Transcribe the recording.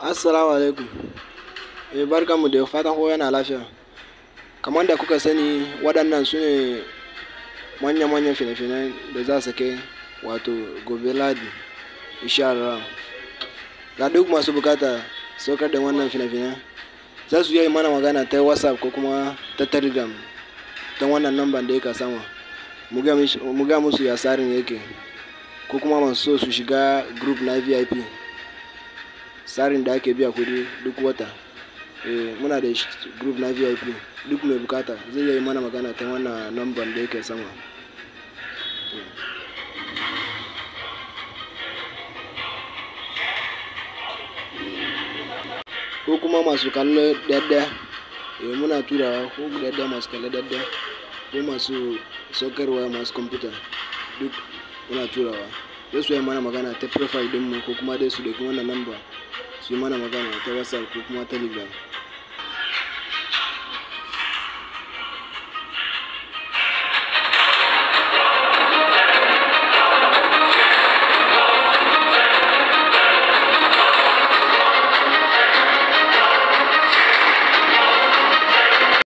Assalamu alaikum. Barkanmu da fatan kowa yana lafiya. Kamar da kuka sani waɗannan su ne manya-manyan fina-finan da za su kai wato gobe Ladi insha Allah. Ga duk masu bukata saukar da wannan fina-finan za su iya yi mana magana ta WhatsApp ko kuma ta Telegram ta wannan lambar da yake sama. Mu ga musu ya tsarin yake ko kuma masu so su shiga group na VIP. Tsarin da ake biya kuɗi duk wata. Muna da group na VIP. Duk mai bukata zai iya yi mana magana ta wannan lambar da yake sama. Ko kuma masu kallo ɗaya, muna turawa ko ɗaya masu kallo ɗaya ko masu saukarwa masu kwamfuta duk muna turawa. Sai su yi mana magana ta profile ɗinmu ko kuma dai su ɗauki wannan lamba su yi mana magana ta WhatsApp ko kuma Telegram.